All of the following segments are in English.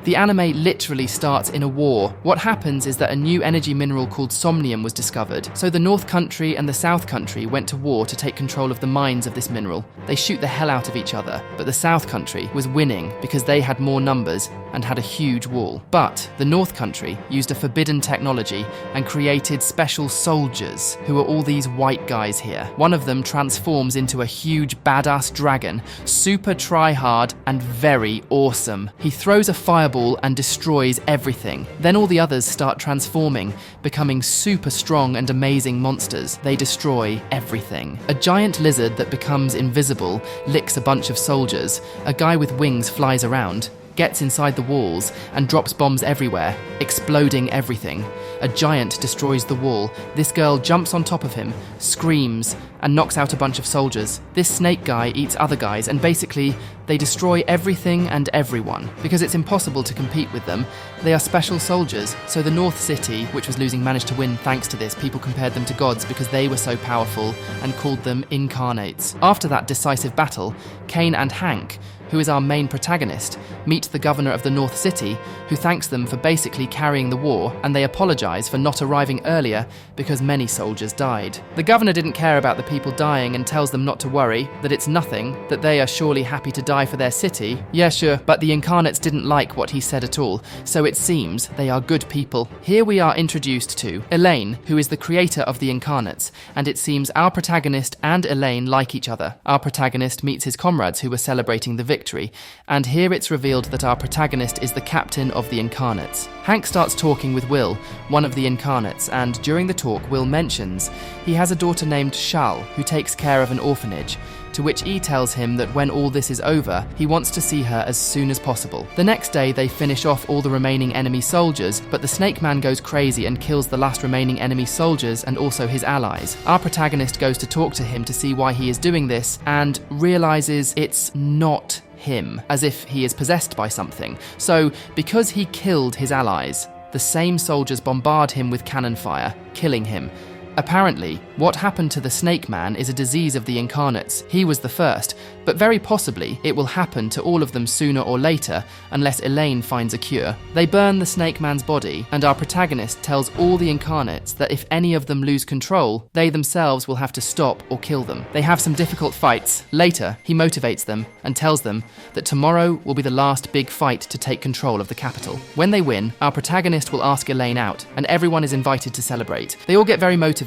The anime literally starts in a war. What happens is that a new energy mineral called somnium was discovered, so the North Country and the South Country went to war to take control of the mines of this mineral. They shoot the hell out of each other, but the South Country was winning because they had more numbers and had a huge wall. But the North Country used a forbidden technology and created special soldiers, who are all these white guys here. One of them transforms into a huge badass dragon, super try-hard and very awesome. He throws a fireball and destroys everything. Then all the others start transforming, becoming super strong and amazing monsters. They destroy everything. A giant lizard that becomes invisible licks a bunch of soldiers. A guy with wings flies around, gets inside the walls and drops bombs everywhere, exploding everything. A giant destroys the wall. This girl jumps on top of him, screams, and knocks out a bunch of soldiers. This snake guy eats other guys, and basically, they destroy everything and everyone. Because it's impossible to compete with them, they are special soldiers, so the North City, which was losing, managed to win thanks to this. People compared them to gods because they were so powerful and called them Incarnates. After that decisive battle, Kane and Hank, who is our main protagonist, meet the governor of the North City, who thanks them for basically carrying the war, and they apologize for not arriving earlier because many soldiers died. The governor didn't care about the people dying and tells them not to worry, that it's nothing, that they are surely happy to die for their city. Yeah, sure, but the Incarnates didn't like what he said at all, so it seems they are good people. Here we are introduced to Elaine, who is the creator of the Incarnates, and it seems our protagonist and Elaine like each other. Our protagonist meets his comrades who were celebrating the victory, and here it's revealed that our protagonist is the captain of the Incarnates. Hank starts talking with Will, one of the Incarnates, and during the talk Will mentions he has a daughter named Schaal who takes care of an orphanage, to which E tells him that when all this is over, he wants to see her as soon as possible. The next day they finish off all the remaining enemy soldiers, but the Snake Man goes crazy and kills the last remaining enemy soldiers and also his allies. Our protagonist goes to talk to him to see why he is doing this, and realizes it's not him, as if he is possessed by something. So, because he killed his allies, the same soldiers bombard him with cannon fire, killing him. Apparently, what happened to the Snake Man is a disease of the Incarnates. He was the first, but very possibly it will happen to all of them sooner or later, unless Elaine finds a cure. They burn the Snake Man's body, and our protagonist tells all the Incarnates that if any of them lose control, they themselves will have to stop or kill them. They have some difficult fights. Later, he motivates them and tells them that tomorrow will be the last big fight to take control of the capital. When they win, our protagonist will ask Elaine out, and everyone is invited to celebrate. They all get very motivated.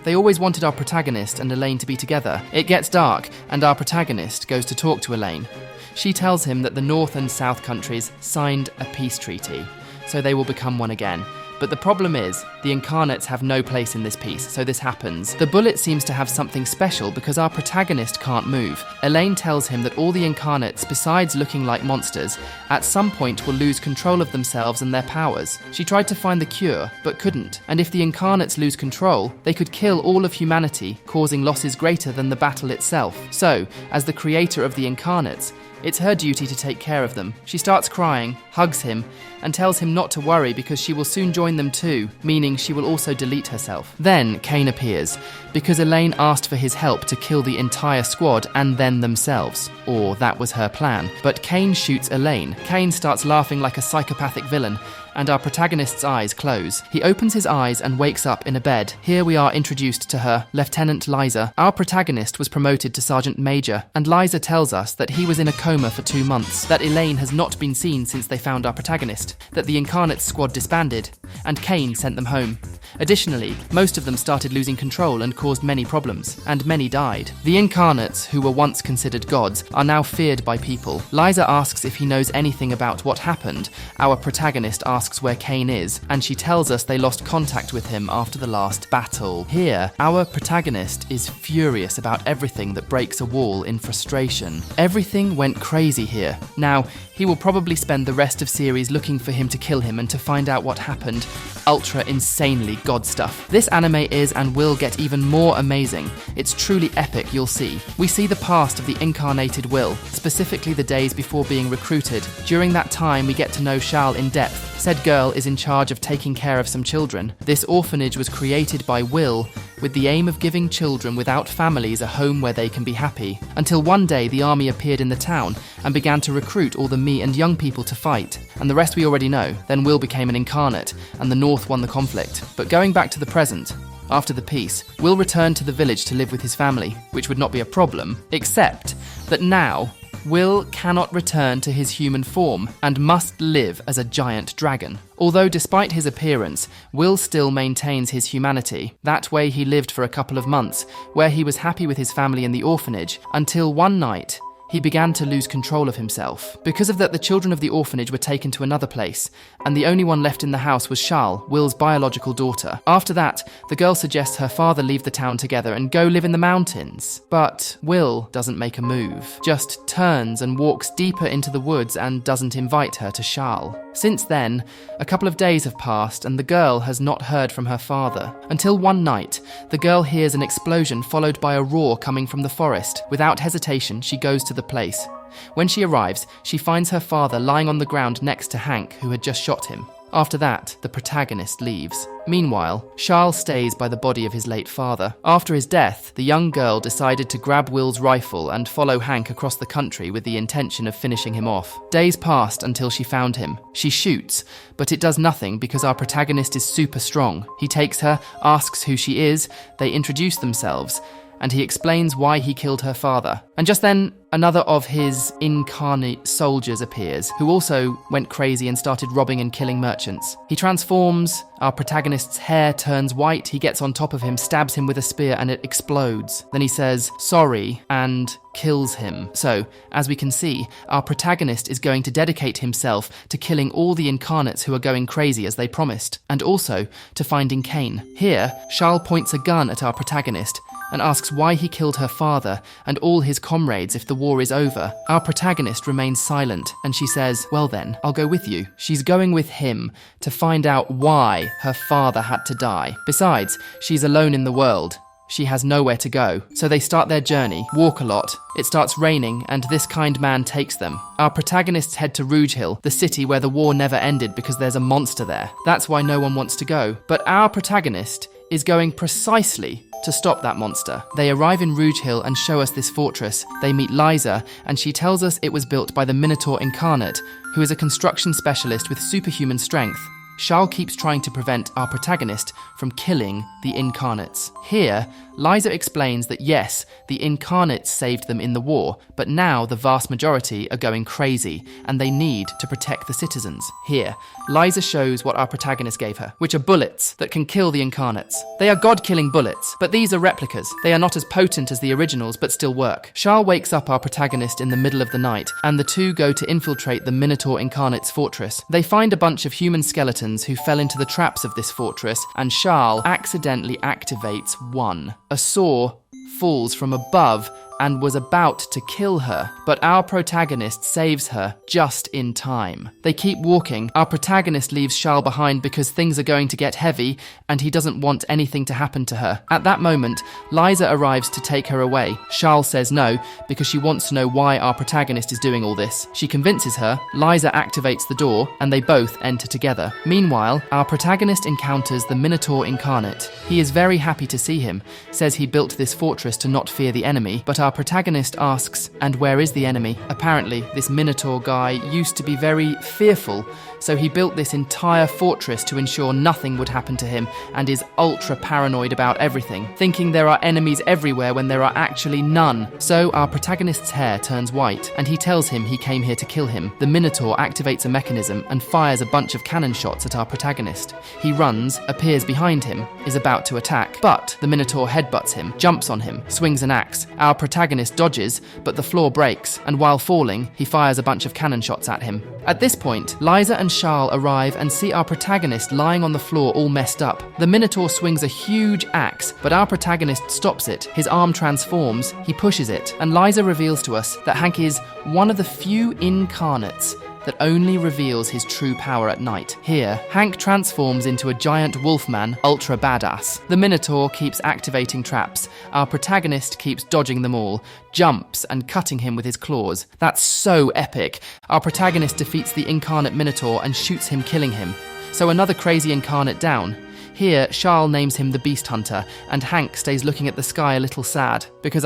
They always wanted our protagonist and Elaine to be together. It gets dark, and our protagonist goes to talk to Elaine. She tells him that the North and South countries signed a peace treaty, so they will become one again. But the problem is, the Incarnates have no place in this piece, so this happens. The bullet seems to have something special because our protagonist can't move. Elaine tells him that all the Incarnates, besides looking like monsters, at some point will lose control of themselves and their powers. She tried to find the cure, but couldn't. And if the Incarnates lose control, they could kill all of humanity, causing losses greater than the battle itself. So, as the creator of the Incarnates, it's her duty to take care of them. She starts crying, hugs him, and tells him not to worry because she will soon join them too, meaning she will also delete herself. Then Kane appears, because Elaine asked for his help to kill the entire squad and then themselves. Or that was her plan. But Kane shoots Elaine. Kane starts laughing like a psychopathic villain, and our protagonist's eyes close. He opens his eyes and wakes up in a bed. Here we are introduced to her, Lieutenant Liza. Our protagonist was promoted to Sergeant Major, and Liza tells us that he was in a coma for 2 months, that Elaine has not been seen since they found our protagonist, that the Incarnate squad disbanded, and Kane sent them home. Additionally, most of them started losing control and caused many problems, and many died. The Incarnates, who were once considered gods, are now feared by people. Liza asks if he knows anything about what happened. Our protagonist asks where Kane is, and she tells us they lost contact with him after the last battle. Here, our protagonist is furious about everything that breaks a wall in frustration. Everything went crazy here. Now, he will probably spend the rest of series looking for him to kill him and to find out what happened. Ultra insanely god stuff. This anime is and will get even more amazing. It's truly epic, you'll see. We see the past of the incarnated Will, specifically the days before being recruited. During that time, we get to know Schaal in depth, Said girl is in charge of taking care of some children. This orphanage was created by Will with the aim of giving children without families a home where they can be happy. Until one day the army appeared in the town and began to recruit all the me and young people to fight. And the rest we already know. Then Will became an Incarnate and the North won the conflict. But going back to the present, after the peace, Will returned to the village to live with his family, which would not be a problem, except that now Will cannot return to his human form and must live as a giant dragon. Although despite his appearance, Will still maintains his humanity. That way he lived for a couple of months, where he was happy with his family in the orphanage, until one night he began to lose control of himself. Because of that, the children of the orphanage were taken to another place, and the only one left in the house was Schaal, Will's biological daughter. After that, the girl suggests her father leave the town together and go live in the mountains. But Will doesn't make a move, just turns and walks deeper into the woods and doesn't invite her to Schaal. Since then, a couple of days have passed and the girl has not heard from her father. Until one night, the girl hears an explosion followed by a roar coming from the forest. Without hesitation, she goes to the place. When she arrives, she finds her father lying on the ground next to Hank, who had just shot him. After that, the protagonist leaves. Meanwhile, Schaal stays by the body of his late father. After his death, the young girl decided to grab Will's rifle and follow Hank across the country with the intention of finishing him off. Days passed until she found him. She shoots, but it does nothing because our protagonist is super strong. He takes her, asks who she is, they introduce themselves, and he explains why he killed her father. And just then, another of his incarnate soldiers appears, who also went crazy and started robbing and killing merchants. He transforms, our protagonist's hair turns white, he gets on top of him, stabs him with a spear, and it explodes. Then he says, sorry, and kills him. So, as we can see, our protagonist is going to dedicate himself to killing all the Incarnates who are going crazy as they promised, and also to finding Cain. Here, Schaal points a gun at our protagonist, and asks why he killed her father and all his comrades if the war is over. Our protagonist remains silent, and she says, well then, I'll go with you. She's going with him to find out why her father had to die. Besides, she's alone in the world. She has nowhere to go. So they start their journey, walk a lot. It starts raining, and this kind man takes them. Our protagonists head to Rouge Hill, the city where the war never ended because there's a monster there. That's why no one wants to go. But our protagonist is going precisely to stop that monster. They arrive in Rouge Hill and show us this fortress. They meet Liza, and she tells us it was built by the Minotaur Incarnate, who is a construction specialist with superhuman strength. Schaal keeps trying to prevent our protagonist from killing the Incarnates. Here, Liza explains that yes, the Incarnates saved them in the war, but now the vast majority are going crazy, and they need to protect the citizens. Here, Liza shows what our protagonist gave her, which are bullets that can kill the Incarnates. They are god-killing bullets, but these are replicas. They are not as potent as the originals, but still work. Schaal wakes up our protagonist in the middle of the night, and the two go to infiltrate the Minotaur Incarnate's fortress. They find a bunch of human skeletons who fell into the traps of this fortress, and Schaal accidentally activates one. A saw falls from above and was about to kill her, but our protagonist saves her just in time. They keep walking. Our protagonist leaves Schaal behind because things are going to get heavy and he doesn't want anything to happen to her. At that moment, Liza arrives to take her away. Schaal says no because she wants to know why our protagonist is doing all this. She convinces her, Liza activates the door, and they both enter together. Meanwhile, our protagonist encounters the Minotaur Incarnate. He is very happy to see him, says he built this fortress to not fear the enemy, but our protagonist asks, and where is the enemy? Apparently, this Minotaur guy used to be very fearful, so he built this entire fortress to ensure nothing would happen to him and is ultra paranoid about everything, thinking there are enemies everywhere when there are actually none. So our protagonist's hair turns white, and he tells him he came here to kill him. The Minotaur activates a mechanism and fires a bunch of cannon shots at our protagonist. He runs, appears behind him, is about to attack, but the Minotaur headbutts him, jumps on him, swings an axe. Our protagonist dodges, but the floor breaks, and while falling, he fires a bunch of cannon shots at him. At this point, Liza and Schaal arrive and see our protagonist lying on the floor all messed up. The Minotaur swings a huge axe, but our protagonist stops it. His arm transforms, he pushes it, and Liza reveals to us that Hank is one of the few Incarnates that only reveals his true power at night. Here, Hank transforms into a giant wolfman, ultra badass. The Minotaur keeps activating traps. Our protagonist keeps dodging them all, jumps and cutting him with his claws. That's so epic. Our protagonist defeats the incarnate Minotaur and shoots him, killing him. So another crazy incarnate down. Here, Schaal names him the Beast Hunter, and Hank stays looking at the sky a little sad. Because,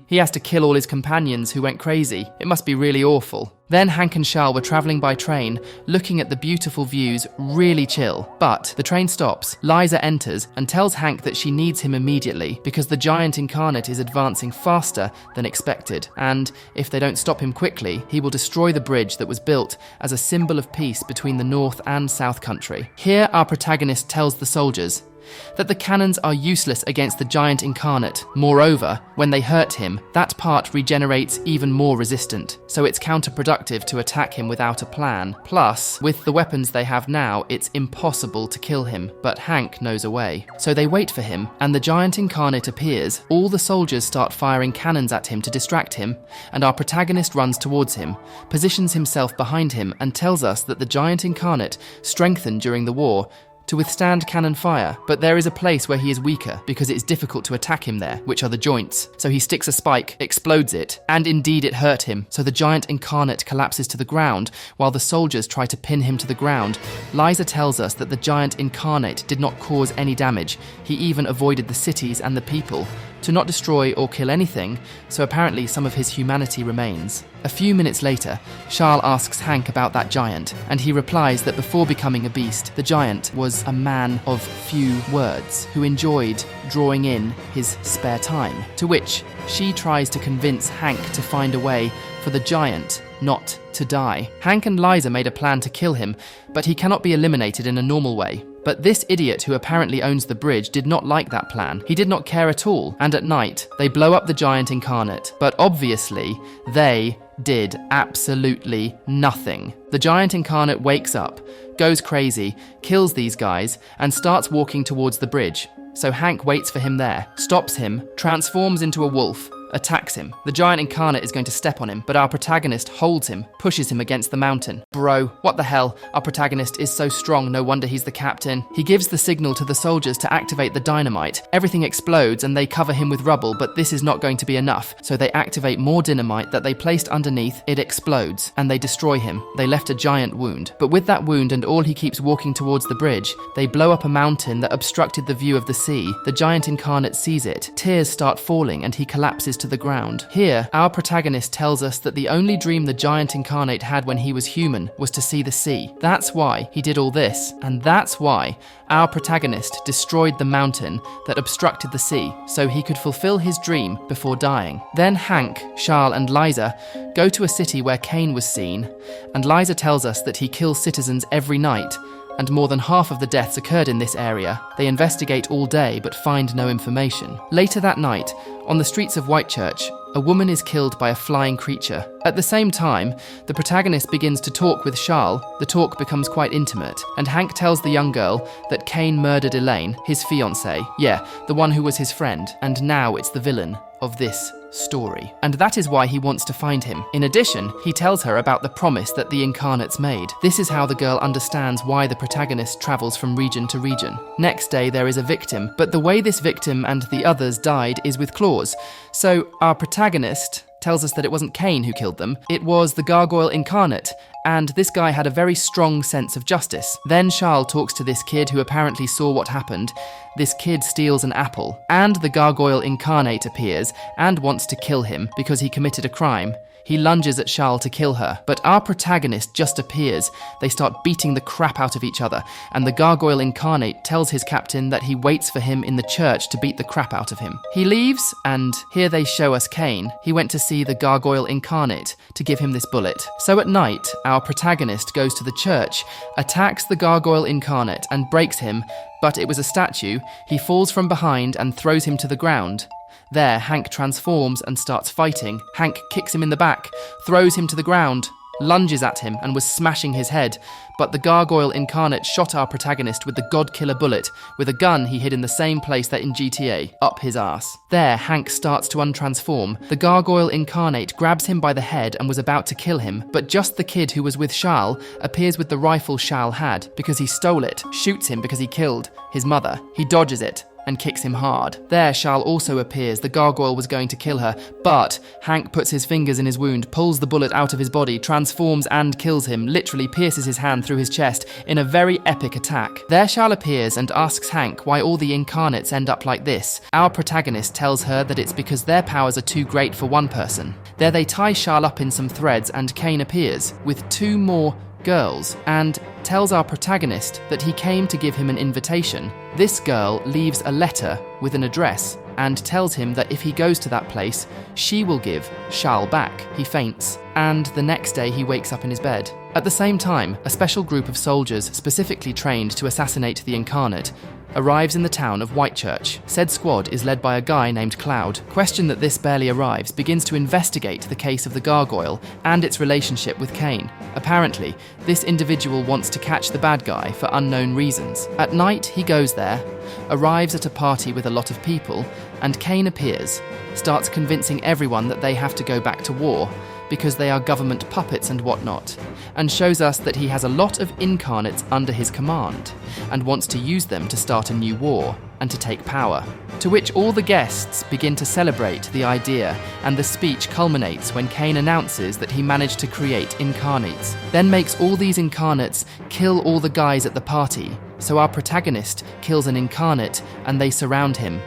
he has to kill all his companions who went crazy. It must be really awful. Then Hank and Schaal were travelling by train, looking at the beautiful views, really chill. But the train stops, Liza enters, and tells Hank that she needs him immediately, because the giant incarnate is advancing faster than expected, and if they don't stop him quickly, he will destroy the bridge that was built as a symbol of peace between the North and South Country. Here, our protagonist tells the soldiers that the cannons are useless against the giant incarnate. Moreover, when they hurt him, that part regenerates even more resistant, so it's counterproductive to attack him without a plan. Plus, with the weapons they have now, it's impossible to kill him, but Hank knows a way. So they wait for him, and the giant incarnate appears. All the soldiers start firing cannons at him to distract him, and our protagonist runs towards him, positions himself behind him, and tells us that the giant incarnate strengthened during the war to withstand cannon fire, but there is a place where he is weaker because it's difficult to attack him there, which are the joints. So he sticks a spike, explodes it, and indeed it hurt him. So the giant incarnate collapses to the ground while the soldiers try to pin him to the ground. Liza tells us that the giant incarnate did not cause any damage. He even avoided the cities and the people, to not destroy or kill anything, so apparently some of his humanity remains. A few minutes later, Schaal asks Hank about that giant, and he replies that before becoming a beast, the giant was a man of few words who enjoyed drawing in his spare time, to which she tries to convince Hank to find a way for the giant not to die. Hank and Liza made a plan to kill him, but he cannot be eliminated in a normal way. But this idiot who apparently owns the bridge did not like that plan. He did not care at all, and at night, they blow up the giant incarnate. But obviously, they did absolutely nothing. The giant incarnate wakes up, goes crazy, kills these guys, and starts walking towards the bridge. So Hank waits for him there, stops him, transforms into a wolf, attacks him. The giant incarnate is going to step on him, but our protagonist holds him, pushes him against the mountain. Bro, what the hell? Our protagonist is so strong, no wonder he's the captain. He gives the signal to the soldiers to activate the dynamite. Everything explodes and they cover him with rubble, but this is not going to be enough. So they activate more dynamite that they placed underneath, it explodes, and they destroy him. They left a giant wound. But with that wound and all he keeps walking towards the bridge, they blow up a mountain that obstructed the view of the sea. The giant incarnate sees it. Tears start falling and he collapses to the ground. Here, our protagonist tells us that the only dream the giant incarnate had when he was human was to see the sea. That's why he did all this, and that's why our protagonist destroyed the mountain that obstructed the sea, so he could fulfill his dream before dying. Then Hank, Schaal, and Liza go to a city where Cain was seen, and Liza tells us that he kills citizens every night, and more than half of the deaths occurred in this area. They investigate all day but find no information. Later that night, on the streets of Whitechurch, a woman is killed by a flying creature. At the same time, the protagonist begins to talk with Schaal. The talk becomes quite intimate, and Hank tells the young girl that Cain murdered Elaine, his fiancée. Yeah, the one who was his friend, and now it's the villain of this story. And that is why he wants to find him. In addition, he tells her about the promise that the Incarnates made. This is how the girl understands why the protagonist travels from region to region. Next day, there is a victim, but the way this victim and the others died is with claws. So our protagonist tells us that it wasn't Cain who killed them, it was the gargoyle Incarnate, and this guy had a very strong sense of justice. Then Schaal talks to this kid who apparently saw what happened. This kid steals an apple, and the gargoyle Incarnate appears and wants to kill him because he committed a crime. He lunges at Schaal to kill her, but our protagonist just appears. They start beating the crap out of each other, and the gargoyle Incarnate tells his captain that he waits for him in the church to beat the crap out of him. He leaves, and here they show us Cain. He went to see the gargoyle Incarnate to give him this bullet. So at night, our protagonist goes to the church, attacks the gargoyle Incarnate and breaks him, but it was a statue. He falls from behind and throws him to the ground. There, Hank transforms and starts fighting. Hank kicks him in the back, throws him to the ground, lunges at him and was smashing his head, but the gargoyle Incarnate shot our protagonist with the god-killer bullet with a gun he hid in the same place that in GTA, up his ass. There, Hank starts to untransform. The gargoyle Incarnate grabs him by the head and was about to kill him, but just the kid who was with Schaal appears with the rifle Schaal had, because he stole it, shoots him because he killed his mother. He dodges it and kicks him hard. There, Schaal also appears. The gargoyle was going to kill her, but Hank puts his fingers in his wound, pulls the bullet out of his body, transforms and kills him, literally pierces his hand through his chest in a very epic attack. There, Schaal appears and asks Hank why all the Incarnates end up like this. Our protagonist tells her that it's because their powers are too great for one person. There, they tie Schaal up in some threads and Kane appears with 2 more girls and tells our protagonist that he came to give him an invitation. This girl leaves a letter with an address and tells him that if he goes to that place, she will give Schaal back. He faints, and the next day he wakes up in his bed. At the same time, a special group of soldiers specifically trained to assassinate the Incarnate arrives in the town of Whitechurch. Said squad is led by a guy named Cloud. Question that this barely arrives begins to investigate the case of the gargoyle and its relationship with Kane. Apparently, this individual wants to catch the bad guy for unknown reasons. At night, he goes there, arrives at a party with a lot of people, and Kane appears, starts convincing everyone that they have to go back to war because they are government puppets and whatnot, and shows us that he has a lot of Incarnates under his command and wants to use them to start a new war and to take power. To which all the guests begin to celebrate the idea, and the speech culminates when Kane announces that he managed to create Incarnates, then makes all these Incarnates kill all the guys at the party. So our protagonist kills an Incarnate and they surround him.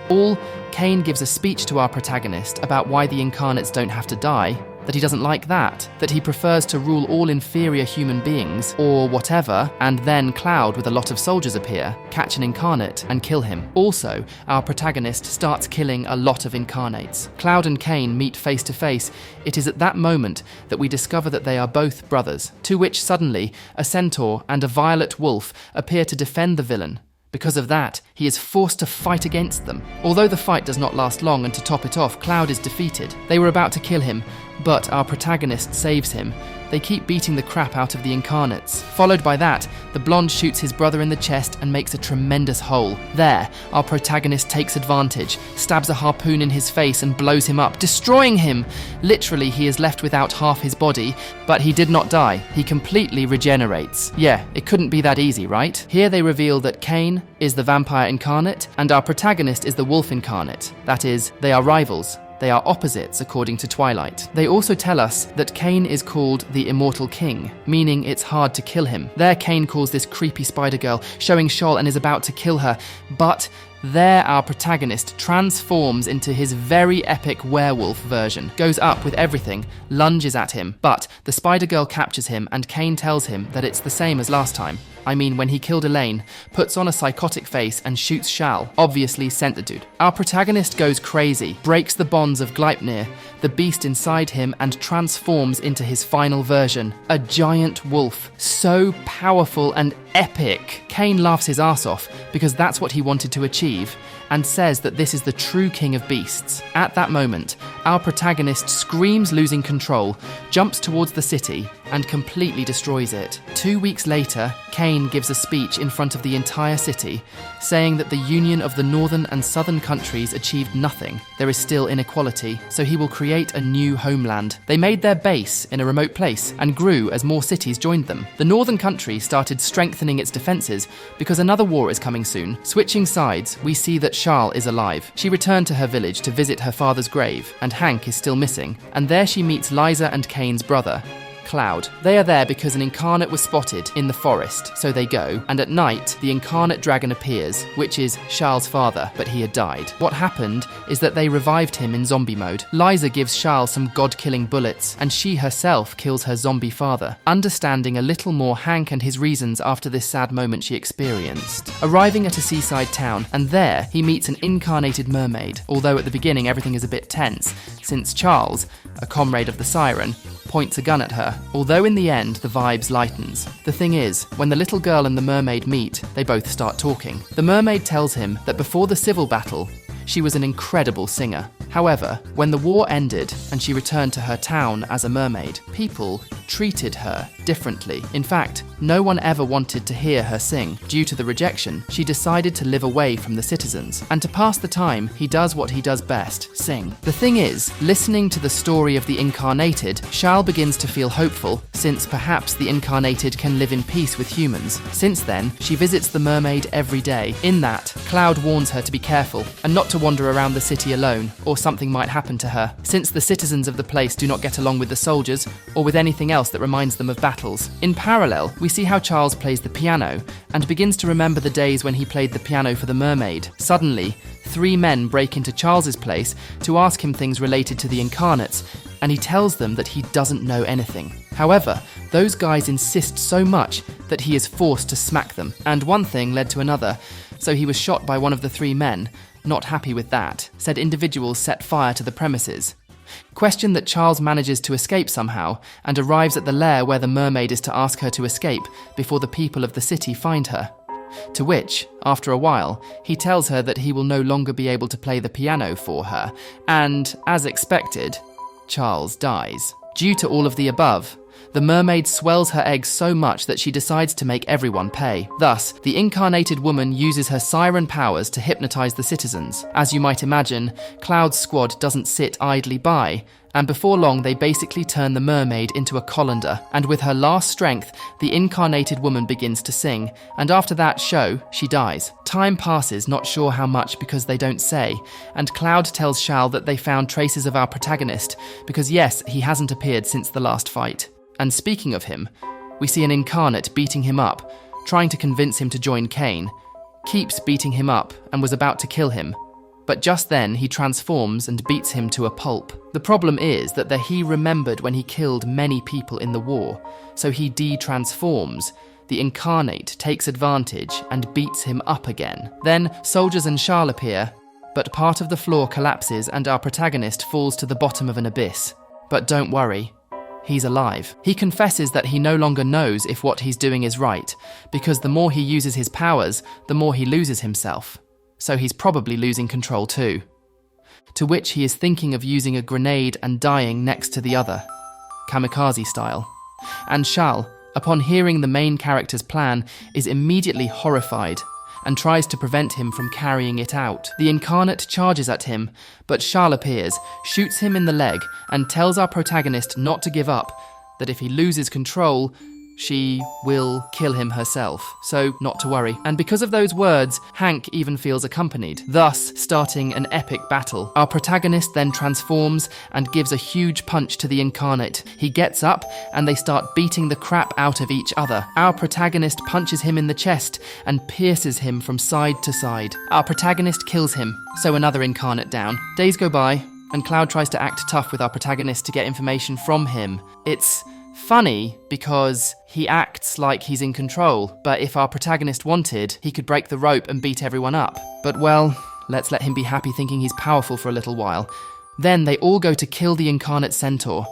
Kane gives a speech to our protagonist about why the Incarnates don't have to die, that he doesn't like that he prefers to rule all inferior human beings, or whatever, and then Cloud with a lot of soldiers appear, catch an Incarnate, and kill him. Also, our protagonist starts killing a lot of Incarnates. Cloud and Kane meet face to face. It is at that moment that we discover that they are both brothers, to which suddenly a centaur and a violet wolf appear to defend the villain. Because of that, he is forced to fight against them. Although the fight does not last long, and to top it off, Cloud is defeated. They were about to kill him, but our protagonist saves him. They keep beating the crap out of the Incarnates. Followed by that, the blonde shoots his brother in the chest and makes a tremendous hole. There, our protagonist takes advantage, stabs a harpoon in his face and blows him up, destroying him. Literally, he is left without half his body, but he did not die. He completely regenerates. Yeah, it couldn't be that easy, right? Here they reveal that Kane is the vampire Incarnate and our protagonist is the wolf Incarnate. That is, they are rivals. They are opposites according to Twilight. They also tell us that Kane is called the Immortal King, meaning it's hard to kill him. There Kane calls this creepy spider girl, showing Schaal and is about to kill her, but there our protagonist transforms into his very epic werewolf version, goes up with everything, lunges at him, but the spider girl captures him and Kane tells him that it's the same as last time. I mean, when he killed Elaine, puts on a psychotic face and shoots Schaal, obviously sent the dude. Our protagonist goes crazy, breaks the bonds of Gleipnir, the beast inside him, and transforms into his final version, a giant wolf. So powerful and epic. Kane laughs his ass off because that's what he wanted to achieve, and says that this is the true king of beasts. At that moment, our protagonist screams, losing control, jumps towards the city, and completely destroys it. 2 weeks later, Kane gives a speech in front of the entire city, saying that the union of the northern and southern countries achieved nothing. There is still inequality, so he will create a new homeland. They made their base in a remote place and grew as more cities joined them. The northern country started strengthening its defenses because another war is coming soon. Switching sides, we see that Schaal is alive. She returned to her village to visit her father's grave, and Hank is still missing. And there she meets Liza and Kane's brother, Cloud. They are there because an Incarnate was spotted in the forest, so they go, and at night, the Incarnate dragon appears, which is Shaal's father, but he had died. What happened is that they revived him in zombie mode. Liza gives Schaal some god-killing bullets, and she herself kills her zombie father, understanding a little more Hank and his reasons after this sad moment she experienced. Arriving at a seaside town, and there he meets an incarnated mermaid, although at the beginning everything is a bit tense, since Charles, a comrade of the siren, points a gun at her, although in the end the vibes lightens. The thing is, when the little girl and the mermaid meet, they both start talking. The mermaid tells him that before the civil battle, she was an incredible singer. However, when the war ended and she returned to her town as a mermaid, people treated her differently. In fact, no one ever wanted to hear her sing. Due to the rejection, she decided to live away from the citizens. And to pass the time, he does what he does best, sing. The thing is, listening to the story of the Incarnated, Schaal begins to feel hopeful, since perhaps the Incarnated can live in peace with humans. Since then, she visits the mermaid every day. In that, Cloud warns her to be careful, and not to wander around the city alone, or something might happen to her, since the citizens of the place do not get along with the soldiers, or with anything else that reminds them of battles. In parallel, we see how Charles plays the piano, and begins to remember the days when he played the piano for the mermaid. Suddenly, 3 men break into Charles's place to ask him things related to the Incarnates, and he tells them that he doesn't know anything. However, those guys insist so much that he is forced to smack them, and one thing led to another, so he was shot by one of the 3 men. Not happy with that, said individuals set fire to the premises. Question that Charles manages to escape somehow, and arrives at the lair where the mermaid is to ask her to escape before the people of the city find her. To which, after a while, he tells her that he will no longer be able to play the piano for her, and, as expected, Charles dies. Due to all of the above, the mermaid swells her eggs so much that she decides to make everyone pay. Thus, the incarnated woman uses her siren powers to hypnotize the citizens. As you might imagine, Cloud's squad doesn't sit idly by, and before long they basically turn the mermaid into a colander, and with her last strength, the incarnated woman begins to sing, and after that show, she dies. Time passes, not sure how much because they don't say, and Cloud tells Schaal that they found traces of our protagonist, because yes, he hasn't appeared since the last fight. And speaking of him, we see an incarnate beating him up, trying to convince him to join Kane, keeps beating him up and was about to kill him. But just then he transforms and beats him to a pulp. The problem is that he remembered when he killed many people in the war, so he de-transforms. The Incarnate takes advantage and beats him up again. Then soldiers and Schaal appear, but part of the floor collapses and our protagonist falls to the bottom of an abyss. But don't worry. He's alive. He confesses that he no longer knows if what he's doing is right, because the more he uses his powers, the more he loses himself. So he's probably losing control too. To which he is thinking of using a grenade and dying next to the other, kamikaze style. And Schaal, upon hearing the main character's plan, is immediately horrified and tries to prevent him from carrying it out. The Incarnate charges at him, but Schaal appears, shoots him in the leg, and tells our protagonist not to give up, that if he loses control, she will kill him herself, so not to worry. And because of those words, Hank even feels accompanied, thus starting an epic battle. Our protagonist then transforms and gives a huge punch to the Incarnate. He gets up and they start beating the crap out of each other. Our protagonist punches him in the chest and pierces him from side to side. Our protagonist kills him, so another Incarnate down. Days go by, and Cloud tries to act tough with our protagonist to get information from him. It's funny because he acts like he's in control, but if our protagonist wanted, he could break the rope and beat everyone up. But well, let's let him be happy thinking he's powerful for a little while. Then they all go to kill the Incarnate Centaur.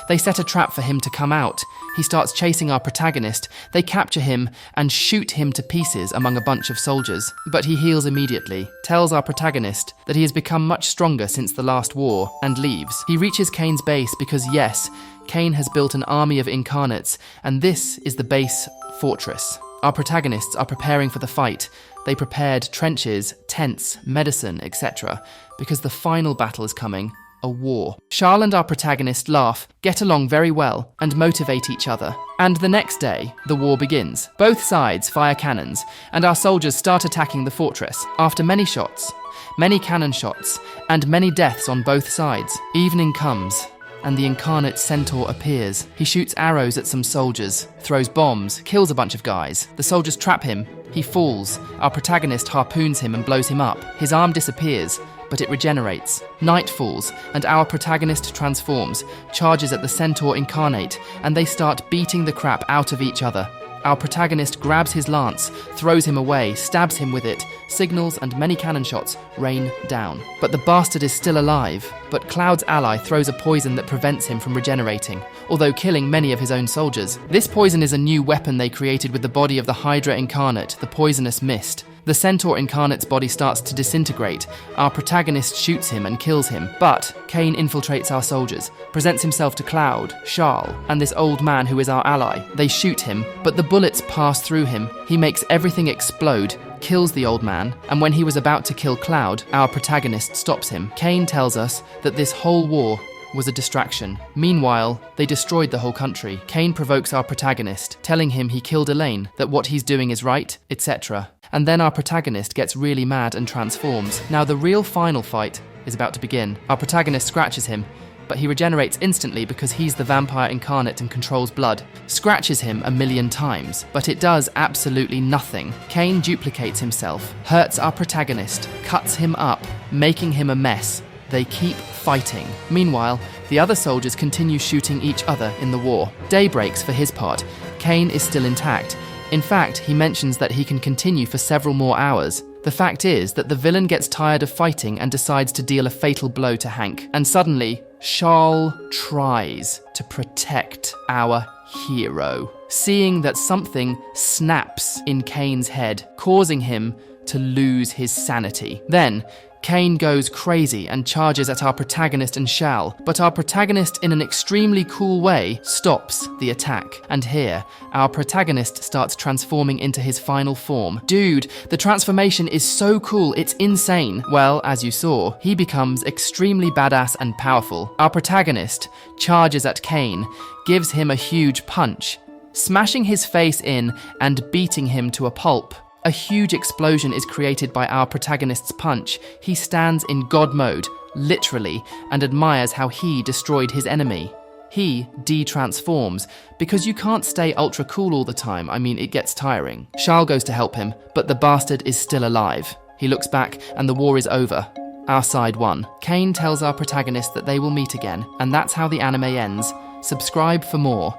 They set a trap for him to come out. He starts chasing our protagonist. They capture him and shoot him to pieces among a bunch of soldiers. But he heals immediately, tells our protagonist that he has become much stronger since the last war, and leaves. He reaches Kane's base because yes, Kane has built an army of Incarnates, and this is the base fortress. Our protagonists are preparing for the fight. They prepared trenches, tents, medicine, etc., because the final battle is coming, a war. Schaal and our protagonist laugh, get along very well, and motivate each other. And the next day, the war begins. Both sides fire cannons, and our soldiers start attacking the fortress. After many shots, many cannon shots, and many deaths on both sides, evening comes, and the Incarnate Centaur appears. He shoots arrows at some soldiers, throws bombs, kills a bunch of guys. The soldiers trap him. He falls. Our protagonist harpoons him and blows him up. His arm disappears, but it regenerates. Night falls, and our protagonist transforms, charges at the Centaur Incarnate, and they start beating the crap out of each other. Our protagonist grabs his lance, throws him away, stabs him with it. Signals and many cannon shots rain down. But the bastard is still alive. But Cloud's ally throws a poison that prevents him from regenerating, although killing many of his own soldiers. This poison is a new weapon they created with the body of the Hydra Incarnate, the poisonous mist. The Centaur Incarnate's body starts to disintegrate. Our protagonist shoots him and kills him, but Kane infiltrates our soldiers, presents himself to Cloud, Schaal, and this old man who is our ally. They shoot him, but the bullets pass through him. He makes everything explode, kills the old man, and when he was about to kill Cloud, our protagonist stops him. Kane tells us that this whole war was a distraction. Meanwhile, they destroyed the whole country. Kane provokes our protagonist, telling him he killed Elaine, that what he's doing is right, etc. And then our protagonist gets really mad and transforms. Now the real final fight is about to begin. Our protagonist scratches him, but he regenerates instantly because he's the vampire incarnate and controls blood. Scratches him 1,000,000 times, but it does absolutely nothing. Kane duplicates himself, hurts our protagonist, cuts him up, making him a mess. They keep fighting. Meanwhile, the other soldiers continue shooting each other in the war. Day breaks for his part. Kane is still intact. In fact, he mentions that he can continue for several more hours. The fact is that the villain gets tired of fighting and decides to deal a fatal blow to Hank. And suddenly, Schaal tries to protect our hero, seeing that something snaps in Kane's head, causing him to lose his sanity. Then, Kane goes crazy and charges at our protagonist and Schaal, but our protagonist, in an extremely cool way, stops the attack. And here, our protagonist starts transforming into his final form. Dude, the transformation is so cool, it's insane. Well, as you saw, he becomes extremely badass and powerful. Our protagonist charges at Kane, gives him a huge punch, smashing his face in and beating him to a pulp. A huge explosion is created by our protagonist's punch. He stands in God mode, literally, and admires how he destroyed his enemy. He de-transforms, because you can't stay ultra cool all the time. I mean, it gets tiring. Schaal goes to help him, but the bastard is still alive. He looks back, and the war is over. Our side won. Kane tells our protagonist that they will meet again, and that's how the anime ends. Subscribe for more.